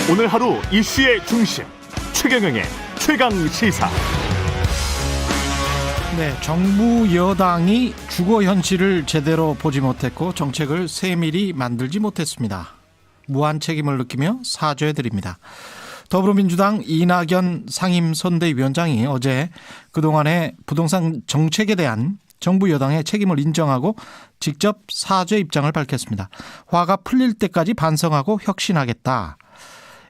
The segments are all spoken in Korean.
오늘 하루 이슈의 중심 최경영의 최강 시사. 네, 정부 여당이 주거 현실을 제대로 보지 못했고 정책을 세밀히 만들지 못했습니다. 무한 책임을 느끼며 사죄드립니다. 더불어민주당 이낙연 상임선대위원장이 어제 그동안의 부동산 정책에 대한 정부 여당의 책임을 인정하고 직접 사죄 입장을 밝혔습니다. 화가 풀릴 때까지 반성하고 혁신하겠다.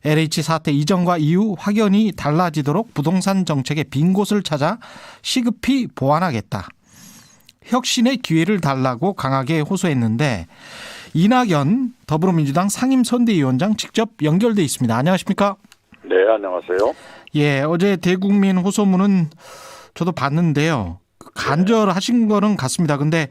LH 사태 이전과 이후 확연히 달라지도록 부동산 정책의 빈 곳을 찾아 시급히 보완하겠다. 혁신의 기회를 달라고 강하게 호소했는데 이낙연 더불어민주당 상임선대위원장 직접 연결돼 있습니다. 안녕하십니까? 네, 안녕하세요. 예, 어제 대국민 호소문은 저도 봤는데요. 간절하신 거는 같습니다. 근데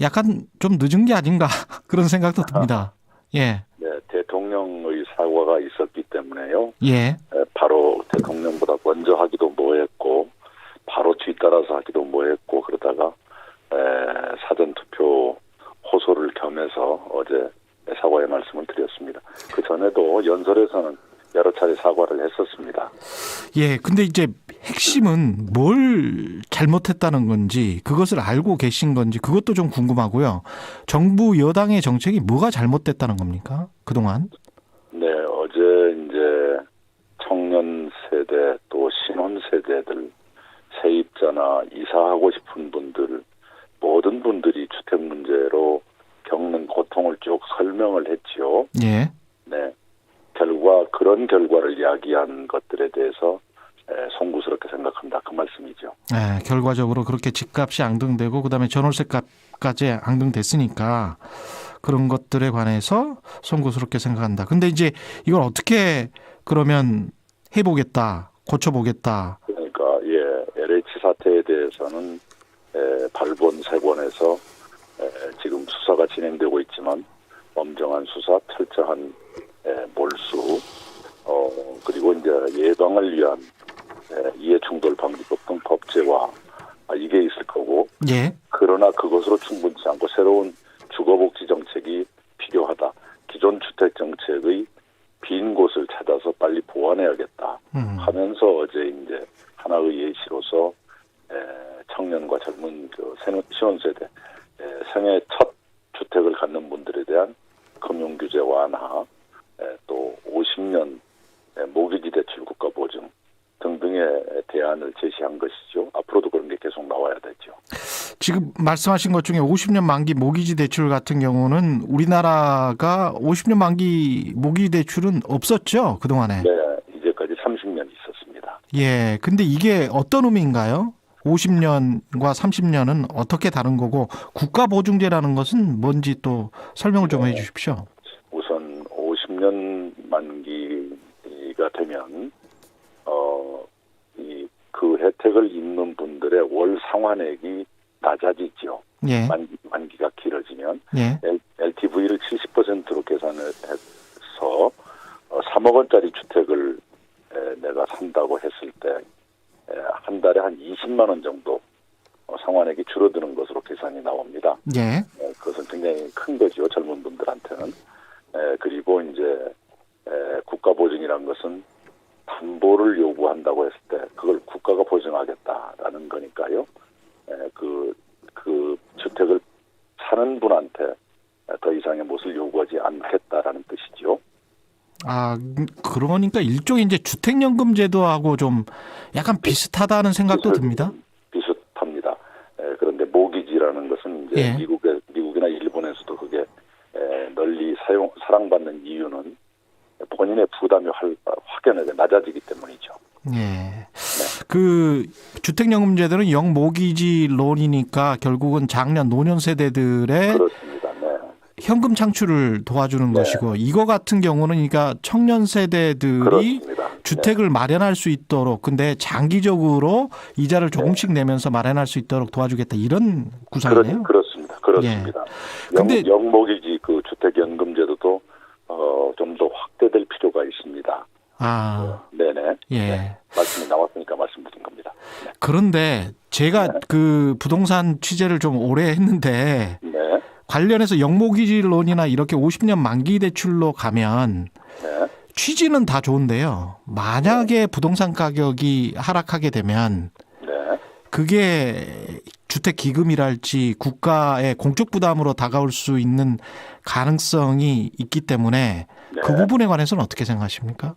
약간 좀 늦은 게 아닌가 그런 생각도 듭니다. 예. 네, 대통령의 사과가 있었기 때문에요. 예. 바로 대통령보다 먼저 하기도 뭐했고 바로 뒤따라서 하기도 뭐했고 그러다가 사전투표 호소를 겸해서 어제 사과의 말씀을 드렸습니다. 그 전에도 연설에서는 여러 차례 사과를 했었습니다. 예, 근데 이제 핵심은 뭘 잘못했다는 건지 그것을 알고 계신 건지 그것도 좀 궁금하고요. 정부 여당의 정책이 뭐가 잘못됐다는 겁니까? 그동안? 네, 어제 이제 청년 세대 또 신혼 세대들 세입자나 이사하고 싶은 분들 모든 분들이 주택 문제로 겪는 고통을 쭉 설명을 했지요. 예. 네. 그런 결과를 이야기한 것들에 대해서 송구스럽게 생각한다. 그 말씀이죠. 네, 결과적으로 그렇게 집값이 앙등되고 그다음에 전월세값까지 앙등됐으니까 그런 것들에 관해서 송구스럽게 생각한다. 근데 이제 이걸 어떻게 그러면 해보겠다, 고쳐보겠다. 그러니까 LH 사태에 대해서는 발본 세권에서 지금 수사가 진행되고 있지만 엄정한 수사, 철저한 몰수, 그리고 이제 예방을 위한 이해충돌 방지법 등 법제화 이게 있을 거고. 예. 그러나 그것으로 충분치 않고 새로운 주거복지 정책이 필요하다. 기존 주택 정책의 빈 곳을 찾아서 빨리 보완해야겠다. 하면서 어제 이제 하나의 예시로서 청년과 젊은 신혼세대 생애 첫 주택을 갖는 분들에 대한 금융규제 완화, 또 50년 모기지 대출 국가 보증 등등의 대안을 제시한 것이죠. 앞으로도 그런 게 계속 나와야 되죠. 지금 말씀하신 것 중에 50년 만기 모기지 대출 같은 경우는 우리나라가 50년 만기 모기지 대출은 없었죠, 그동안에? 네, 이제까지 30년 있었습니다. 예, 근데 이게 어떤 의미인가요? 50년과 30년은 어떻게 다른 거고 국가보증제라는 것은 뭔지 또 설명을 좀 해 주십시오. 우선 50년 만기가 되면 그 혜택을 입는 분들의 월 상환액이 낮아지죠. 예. 만기가 길어지면. 예. LTV를 70%로 계산을 해서 3억 원짜리 주택을 내가 산다고 했을 때 한 달에 한 20만 원 정도 상환액이 줄어드는 것으로 계산이 나옵니다. 예. 그것은 굉장히 큰 거죠, 젊은 분들한테는. 그리고 이제 국가보증이라는 것은 담보를 요구한다고 했을 때 그걸 국가가 보증하겠다라는 거니까요. 그 주택을 사는 분한테 더 이상의 몫을 요구하지 않겠다라는 뜻이죠. 아, 그러니까 일종의 이제 주택연금 제도하고 좀 약간 비슷하다는 생각도 듭니다. 비슷합니다. 그런데 모기지라는 것은 이제 예. 미국이나 일본에서도 그게 널리 사랑받는 이유는 본인의 부담이 확연하게 낮아지기 때문이죠. 예. 네. 그 주택연금 제도는 영모기지 론이니까 결국은 장년 노년 세대들의 그렇습니다. 네. 현금 창출을 도와주는 것이고 이거 같은 경우는 그러니까 청년 세대들이 그렇습니다. 주택을 마련할 수 있도록 근데 장기적으로 이자를 조금씩 내면서 마련할 수 있도록 도와주겠다 이런 구상이네요. 그렇습니다. 근데 영모기지 그 주택연금제도도 좀 더 확대될 필요가 있습니다. 네네. 예. 네. 말씀이 나왔으니까 말씀드린 겁니다. 네. 그런데 제가 그 부동산 취재를 좀 오래 했는데 관련해서 영모기지론이나 이렇게 50년 만기 대출로 가면 취지는 다 좋은데요. 만약에 부동산 가격이 하락하게 되면 네. 그게 주택 기금이랄지 국가의 공적 부담으로 다가올 수 있는 가능성이 있기 때문에 네. 그 부분에 관해서는 어떻게 생각하십니까?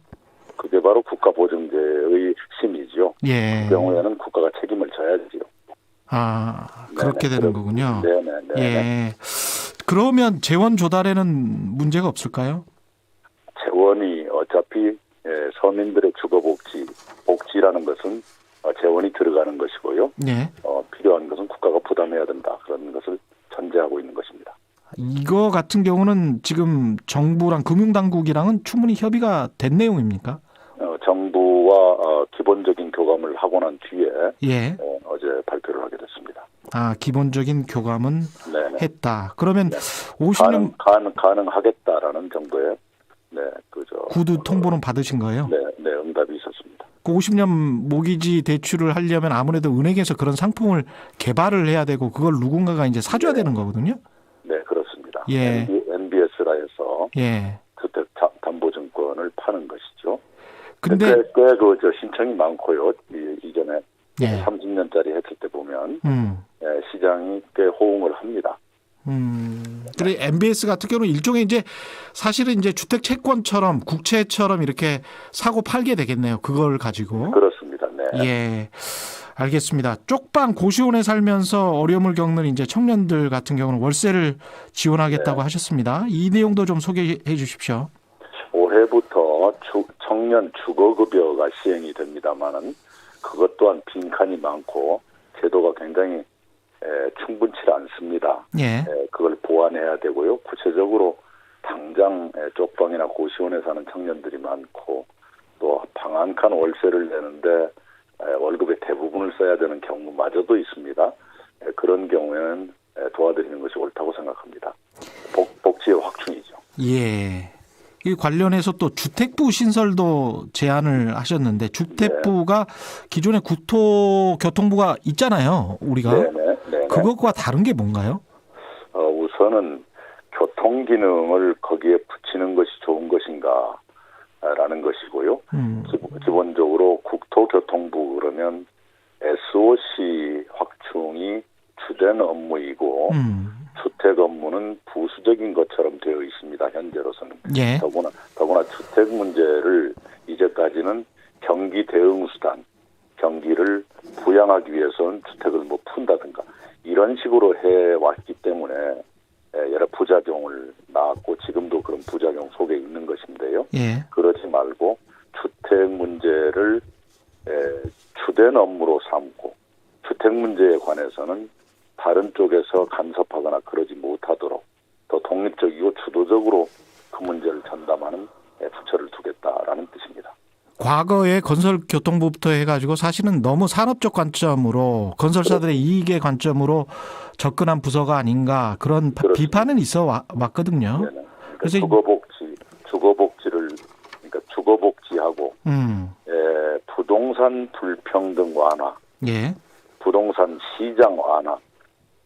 그게 바로 국가보증제의 심이죠. 예. 그 경우에는 국가가 책임을 져야지요. 아, 그렇게 네네. 되는 거군요. 네네. 예. 그러면 재원 조달에는 문제가 없을까요? 재원이 어차피 서민들의 복지라는 것은 재원이 들어가는 것이고요. 예. 필요한 것은 국가가 부담해야 된다. 그런 것을 전제하고 있는 것입니다. 이거 같은 경우는 지금 정부랑 금융당국이랑은 충분히 협의가 된 내용입니까? 정부와 기본적인 교감을 하고 난 뒤에 예. 어제 발표를 하게 됐습니다. 아, 기본적인 교감은 네네. 했다. 그러면 네. 50년 가능하겠다라는 정도의 구두 통보는 받으신 거예요? 네, 응답이 있었습니다. 그 50년 모기지 대출을 하려면 아무래도 은행에서 그런 상품을 개발을 해야 되고 그걸 누군가가 이제 사줘야 되는 거거든요. 네, 그렇습니다. 예. NBS라 해서 예. 주택담보증권을 파는 것이죠. 근데 꽤 신청이 많고요. 이전에 예. 30년짜리 했을 때 보면 시장이 꽤 호응을 합니다. 그래 MBS 같은 경우는 일종의 이제 사실은 이제 주택 채권처럼 국채처럼 이렇게 사고 팔게 되겠네요. 그걸 가지고. 그렇습니다. 네. 예. 알겠습니다. 쪽방 고시원에 살면서 어려움을 겪는 이제 청년들 같은 경우는 월세를 지원하겠다고 하셨습니다. 이 내용도 좀 소개해 주십시오. 올해부터 청년 주거급여가 시행이 됩니다만은 그것 또한 빈칸이 많고 제도가 굉장히 충분치 않습니다. 예. 그걸 보완해야 되고요. 구체적으로 당장 쪽방이나 고시원에 사는 청년들이 많고 또 방 한 칸 월세를 내는데 월급의 대부분을 써야 되는 경우마저도 있습니다. 그런 경우에는 도와드리는 것이 옳다고 생각합니다. 복지의 확충이죠. 예. 이 관련해서 또 주택부 신설도 제안을 하셨는데 주택부가 기존에 국토교통부가 있잖아요. 우리가. 네네. 그것과 다른 게 뭔가요? 우선은 교통 기능을 거기에 붙이는 것이 좋은 것인가 라는 것이고요. 기본적으로 국토교통부 그러면 SOC 확충이 주된 업무이고 주택 업무는 부수적인 것처럼 되어 있습니다. 현재로서는. 예. 더구나 주택 문제를 이제까지는 경기 대응수단, 경기를 부양하기 위해서는 주택을 푼다든가 이런 식으로 해왔기 때문에 여러 부작용을 낳았고 지금도 그런 부작용 속에 있는 것인데요. 예. 그러지 말고 주택 문제를 주된 업무로 삼고 주택 문제에 관해서는 다른 쪽에서 간섭하거나 그러지 못하도록 더 독립적이고 주도적으로 그 문제를 전담하는 부처를 두겠다라는 뜻입니다. 과거에 건설교통부부터 해가지고 사실은 너무 산업적 관점으로 건설사들의 이익의 관점으로 접근한 부서가 아닌가 그런 비판은 있어 왔거든요. 네네. 그러니까 그래서 주거복지하고 부동산 불평등 완화, 예. 부동산 시장 완화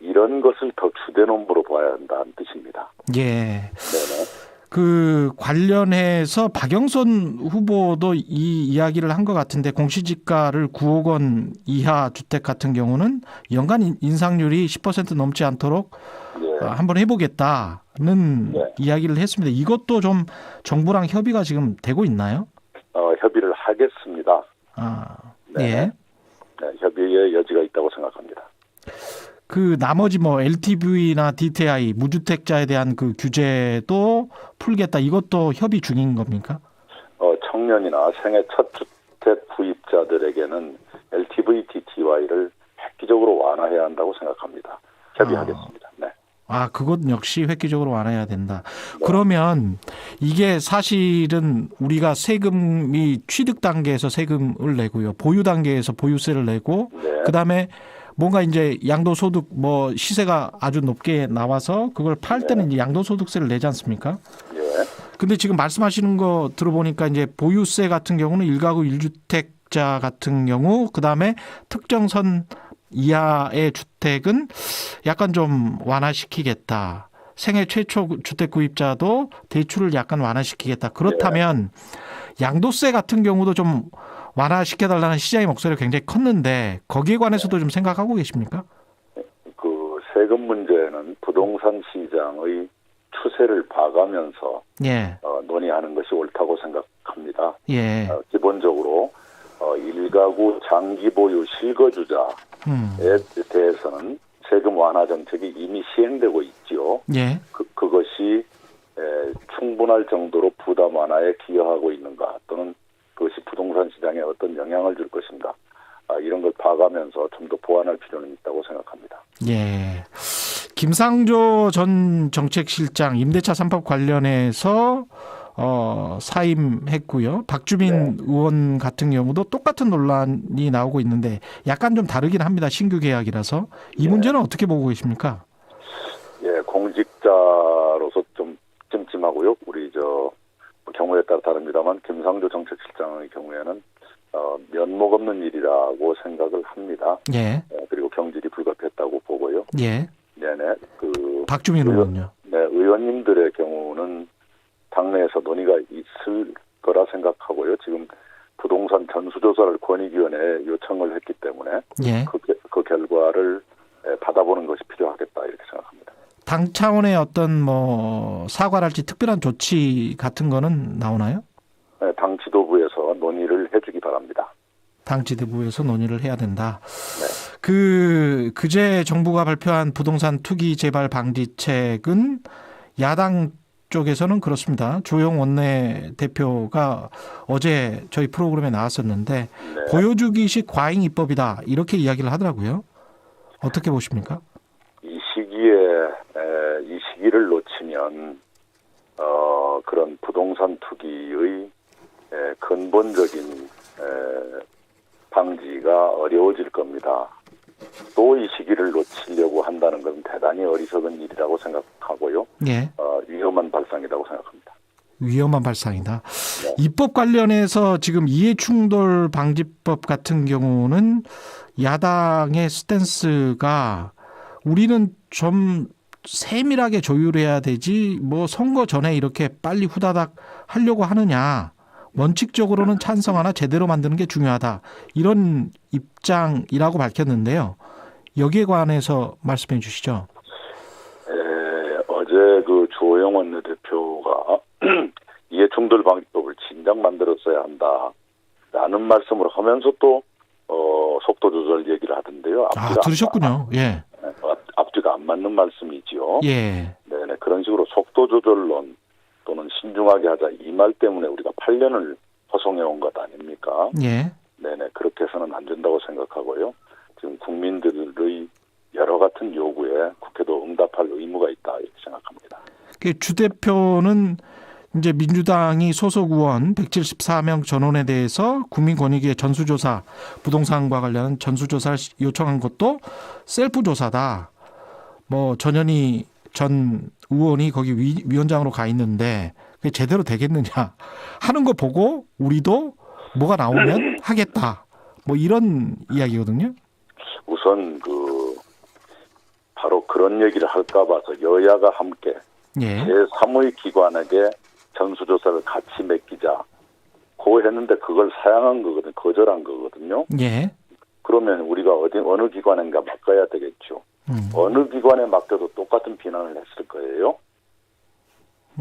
이런 것을 더 주된 업무로 봐야 한다는 뜻입니다. 예. 네네. 그 관련해서 박영선 후보도 이 이야기를 한 것 같은데 공시지가를 9억 원 이하 주택 같은 경우는 연간 인상률이 10% 넘지 않도록 한번 해보겠다는 이야기를 했습니다. 이것도 좀 정부랑 협의가 지금 되고 있나요? 협의를 하겠습니다. 예. 네, 협의의 여지가 있다고 생각합니다. 그 나머지 LTV나 DTI 무주택자에 대한 그 규제도 풀겠다. 이것도 협의 중인 겁니까? 청년이나 생애 첫 주택 구입자들에게는 LTV, DTI를 획기적으로 완화해야 한다고 생각합니다. 협의하겠습니다. 네. 그것 역시 획기적으로 완화해야 된다. 그러면 이게 사실은 우리가 세금이 취득 단계에서 세금을 내고요. 보유 단계에서 보유세를 내고 그다음에 뭔가 이제 양도소득 시세가 아주 높게 나와서 그걸 팔 때는 이제 양도소득세를 내지 않습니까? 근데 지금 말씀하시는 거 들어보니까 이제 보유세 같은 경우는 1가구 1주택자 같은 경우 그다음에 특정 선 이하의 주택은 약간 좀 완화시키겠다. 생애 최초 주택 구입자도 대출을 약간 완화시키겠다. 그렇다면 양도세 같은 경우도 좀 완화시켜달라는 시장의 목소리가 굉장히 컸는데 거기에 관해서도 좀 생각하고 계십니까? 그 세금 문제는 부동산 시장의 추세를 봐가면서 예. 논의하는 것이 옳다고 생각합니다. 예. 기본적으로 일가구 장기 보유 실거주자에 대해서는 세금 완화 정책이 이미 시행되고 있지요. 예. 그것이 충분할 정도로 부담 완화에 기여하고 있는가 또는 그것이 부동산 시장에 어떤 영향을 줄 것인가 이런 걸 봐가면서 좀 더 보완할 필요는 있다고 생각합니다. 예. 김상조 전 정책실장 임대차 3법 관련해서 사임했고요. 박주민 의원 같은 경우도 똑같은 논란이 나오고 있는데 약간 좀 다르긴 합니다. 신규 계약이라서. 이 문제는 어떻게 보고 계십니까? 예, 공직자로서 좀 찜찜하고요. 우리 경우에 따라 다릅니다만 김상조 정책실장의 경우에는 면목 없는 일이라고 생각을 합니다. 예. 그리고 경질이 불가피했다고 보고요. 예. 네네. 박주민 의원요. 네, 의원님들의 경우는 당내에서 논의가 있을 거라 생각하고요. 지금 부동산 전수조사를 권익위원회에 요청을 했기 때문에 예. 그 결과를 받아보는 것이 필요하겠다 이렇게 생각합니다. 당 차원의 어떤 사과랄지 특별한 조치 같은 거는 나오나요? 네, 당 지도부에서 논의를 해주기 바랍니다. 당 지도부에서 논의를 해야 된다. 네. 그제 정부가 발표한 부동산 투기 재발 방지책은 야당 쪽에서는 그렇습니다. 조영 원내대표가 어제 저희 프로그램에 나왔었는데 네. 보여주기식 과잉 입법이다 이렇게 이야기를 하더라고요. 어떻게 보십니까? 이 시기를 놓치면 그런 부동산 투기의 근본적인 방지가 어려워질 겁니다. 또 이 시기를 놓치려고 한다는 것은 대단히 어리석은 일이라고 생각하고요. 예. 위험한 발상이라고 생각합니다. 위험한 발상이다. 네. 입법 관련해서 지금 이해충돌 방지법 같은 경우는 야당의 스탠스가 우리는 좀 세밀하게 조율해야 되지 선거 전에 이렇게 빨리 후다닥 하려고 하느냐. 원칙적으로는 찬성하나 제대로 만드는 게 중요하다. 이런 입장이라고 밝혔는데요. 여기에 관해서 말씀해 주시죠. 어제 조영 원내대표가 이해충돌 방지법을 진작 만들었어야 한다라는 말씀을 하면서 또 속도 조절 얘기를 하던데요. 들으셨군요. 예. 앞뒤가 안 맞는 말씀이지요. 예. 네네. 그런 식으로 속도 조절론 또는 신중하게 하자 이 말 때문에 우리가 8년을 허송해온 것 아닙니까? 예. 네네. 그렇게 해서는 안 된다고 생각하고요. 지금 국민들의 여러 같은 요구에 국회도 응답할 의무가 있다 이렇게 생각합니다. 주 대표는 이제 민주당이 소속 의원 174명 전원에 대해서 국민권익위의 전수조사, 부동산과 관련 전수조사를 요청한 것도 셀프 조사다. 전현희 전 의원이 거기 위원장으로 가 있는데 그게 제대로 되겠느냐 하는 거 보고 우리도 뭐가 나오면 하겠다. 이런 이야기거든요. 우선 바로 그런 얘기를 할까 봐서 여야가 함께 제3의 기관에게 전수조사를 같이 맡기자. 했는데 그걸 사양한 거거든요. 거절한 거거든요. 예. 그러면 우리가 어느 기관인가 맡겨야 되겠죠. 어느 기관에 맡겨도 똑같은 비난을 했을 거예요.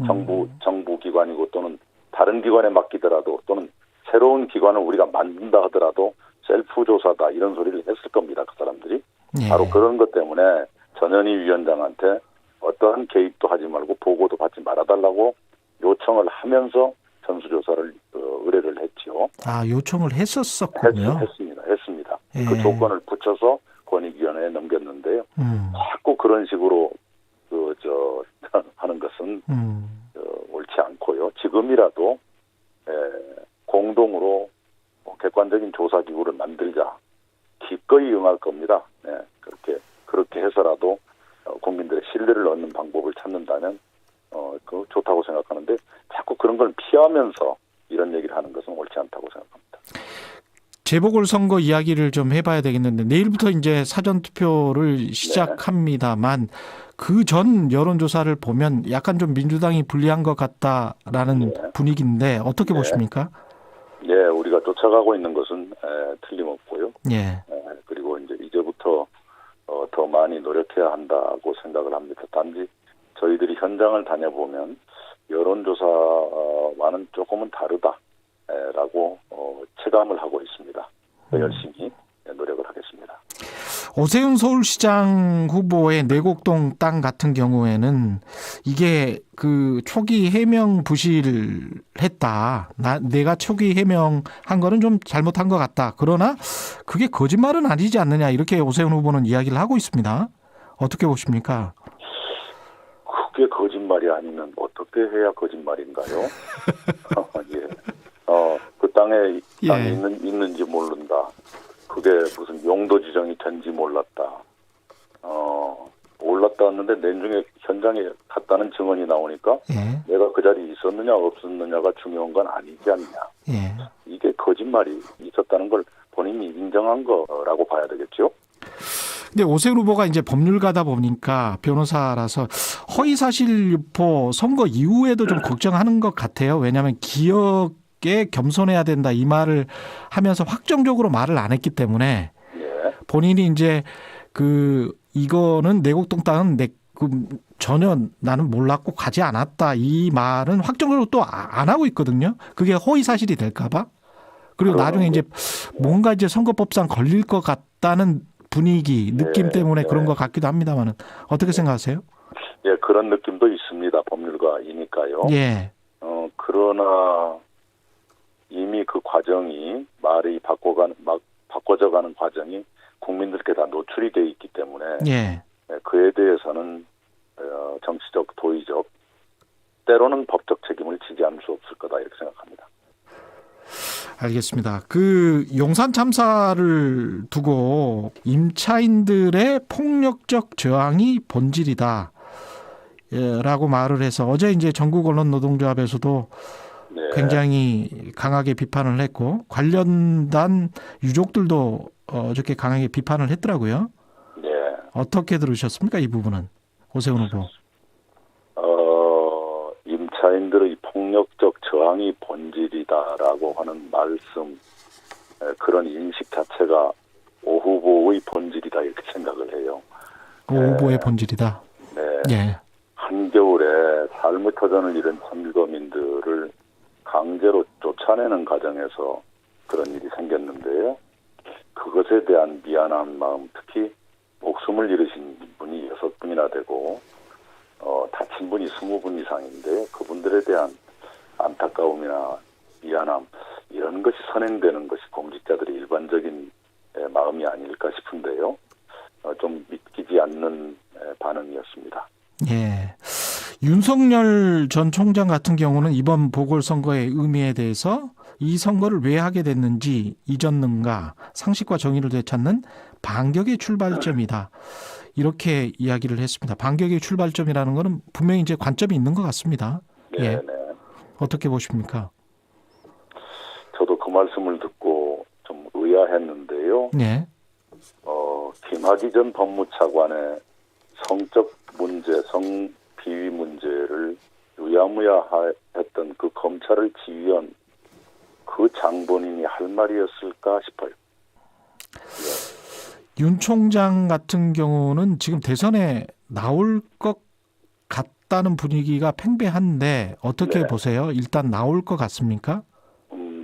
정부 기관이고 또는 다른 기관에 맡기더라도 또는 새로운 기관을 우리가 만든다 하더라도 셀프 조사다 이런 소리를 했을 겁니다. 그 사람들이. 예. 바로 그런 것 때문에 전현희 위원장한테 어떠한 개입도 하지 말고 보고도 받지 말아달라고 요청을 하면서 전수조사를 의뢰를 했죠. 요청을 했었군요. 했습니다. 예. 그 조건을 붙여서 권익위원회에 넘겼는데요. 자꾸 그런 식으로 하는 것은 옳지 않고요. 지금이라도 공동으로 객관적인 조사기구를 만들자. 기꺼이 응할 겁니다. 네, 그렇게 해서라도 국민들의 신뢰를 얻는 방법을 찾는다면 그 좋다고 생각하는데 자꾸 그런 걸 피하면서 이런 얘기를 하는 것은 옳지 않다고 생각합니다. 재보궐선거 이야기를 좀 해봐야 되겠는데 내일부터 이제 사전투표를 시작합니다만 그 전 여론조사를 보면 약간 좀 민주당이 불리한 것 같다라는 분위기인데 어떻게 보십니까? 네, 우리가 쫓아가고 있는 것은 틀림없고요. 예. 그리고 이제부터 더 많이 노력해야 한다고 생각을 합니다. 단지 저희들이 현장을 다녀보면 여론조사와는 조금은 다르다라고 체감을 하고 있습니다. 열심히 노력을 하겠습니다. 오세훈 서울시장 후보의 내곡동 땅 같은 경우에는 이게 그 초기 해명 부실했다. 내가 초기 해명한 거는 좀 잘못한 것 같다. 그러나 그게 거짓말은 아니지 않느냐 이렇게 오세훈 후보는 이야기를 하고 있습니다. 어떻게 보십니까? 그게 거짓말이 아니면 어떻게 해야 거짓말인가요? 예. 그 땅에 있는지 모른다. 그게 무슨 용도 지정이 된지 몰랐다. 몰랐다 했는데 내중에 현장에 갔다는 증언이 나오니까 내가 그 자리에 있었느냐 없었느냐가 중요한 건 아니지 않냐. 이게 거짓말이 있었다는 걸 본인이 인정한 거라고 봐야 되겠죠. 근데 오세훈 후보가 이제 법률가다 보니까 변호사라서 허위사실 유포 선거 이후에도 좀 걱정하는 것 같아요. 왜냐하면 기억에 겸손해야 된다 이 말을 하면서 확정적으로 말을 안 했기 때문에 본인이 이제 이거는 내곡동 땅은 전혀 나는 몰랐고 가지 않았다 이 말은 확정적으로 또 안 하고 있거든요. 그게 허위사실이 될까봐. 그리고 나중에 이제 뭔가 이제 선거법상 걸릴 것 같다는 분위기, 느낌 때문에 그런 것 같기도 합니다만은 어떻게 생각하세요? 예, 그런 느낌도 있습니다. 법률가이니까요. 예. 그러나 이미 그 과정이 말이 바꿔져가는 과정이 국민들께 다 노출이 돼 있기 때문에 그에 대해서는 정치적, 도의적, 때로는 법적 책임을 지지 않을 수 없을 거다 이렇게 생각합니다. 알겠습니다. 그 용산 참사를 두고 임차인들의 폭력적 저항이 본질이다. 라고 말을 해서 어제 이제 전국 언론 노동조합에서도 굉장히 강하게 비판을 했고 관련단 유족들도 어저께 강하게 비판을 했더라고요. 어떻게 들으셨습니까? 이 부분은 오세훈 후보. 임차인들의 폭력적 저항이 본질이다라고 하는 말씀, 그런 인식 자체가 오 후보의 본질이다 이렇게 생각을 해요. 오 후보의 본질이다. 네. 한겨울에 삶의 터전을 잃은 선거민들을 강제로 쫓아내는 과정에서 그런 일이 생겼는데요. 그것에 대한 미안한 마음, 특히 목숨을 잃으신 분이 6분이나 되고 다친 분이 20분 이상인데 그분들에 대한 안타까움이나 미안함 이런 것이 선행되는 것이 공직자들의 일반적인 마음이 아닐까 싶은데요. 좀 믿기지 않는 반응이었습니다. 예. 윤석열 전 총장 같은 경우는 이번 보궐선거의 의미에 대해서 이 선거를 왜 하게 됐는지 이전능가 상식과 정의를 되찾는 반격의 출발점이다. 이렇게 이야기를 했습니다. 반격의 출발점이라는 것은 분명히 이제 관점이 있는 것 같습니다. 네. 어떻게 보십니까? 저도 그 말씀을 듣고 좀 의아했는데요. 김학의 전 법무차관의 성적 문제, 성비위 문제를 유야무야 했던 그 검찰을 지휘한 그 장본인이 할 말이었을까 싶어요. 윤 총장 같은 경우는 지금 대선에 나올 것 같다는 분위기가 팽배한데 어떻게 보세요? 일단 나올 것 같습니까?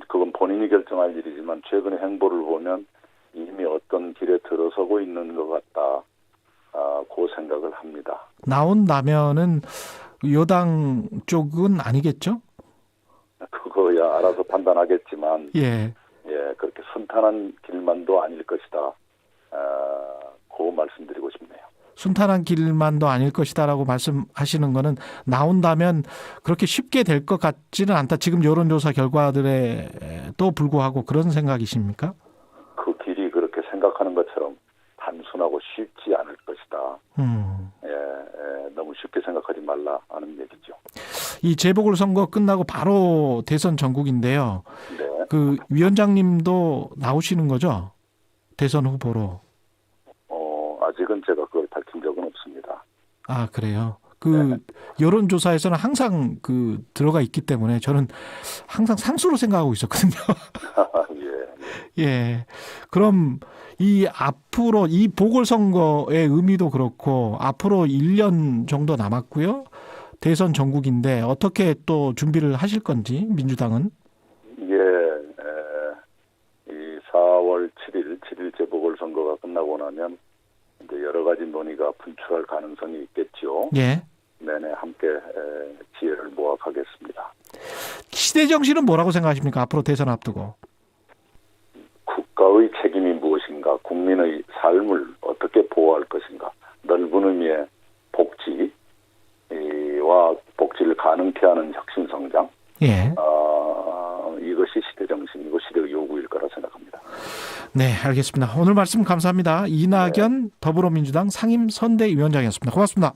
그건 본인이 결정할 일이지만 최근의 행보를 보면 이미 어떤 길에 들어서고 있는 것 같다. 그 생각을 합니다. 나온다면은 여당 쪽은 아니겠죠? 그거야 알아서 판단하겠지만 그렇게 순탄한 길만도 아닐 것이다. 그 말씀드리고 싶네요. 순탄한 길만도 아닐 것이다라고 말씀하시는 거는 나온다면 그렇게 쉽게 될 것 같지는 않다. 지금 여론조사 결과들에도 불구하고 그런 생각이십니까? 그 길이 그렇게 생각하는 것처럼 단순하고 쉽지 않을 것이다. 너무 쉽게 생각하지 말라 하는 얘기죠. 이 재보궐선거 끝나고 바로 대선 전국인데요. 그 위원장님도 나오시는 거죠? 대선 후보로. 아직은 제가 그걸 밝힌 적은 없습니다. 아, 그래요. 그 여론조사에서는 항상 그 들어가 있기 때문에 저는 항상 상수로 생각하고 있었거든요. 예. 예. 그럼 이 앞으로 이 보궐선거의 의미도 그렇고 앞으로 1년 정도 남았고요. 대선 전국인데 어떻게 또 준비를 하실 건지 민주당은? 이 4월 7일 재보궐선거가 끝나고 나면 이제 여러 가지 논의가 분출할 가능성이 있겠죠. 예. 내내 함께 지혜를 모아가겠습니다. 시대 정신은 뭐라고 생각하십니까? 앞으로 대선 앞두고. 국가의 책임이 무엇인가, 국민의 삶을 어떻게 보호할 것인가, 넓은 의미의 복지와 복지를 가능케 하는 혁신성장, 예. 이것이 시대 정신이고 시대의 요구일 거라 생각합니다. 네, 알겠습니다. 오늘 말씀 감사합니다. 이낙연 더불어민주당 상임선대위원장이었습니다. 고맙습니다.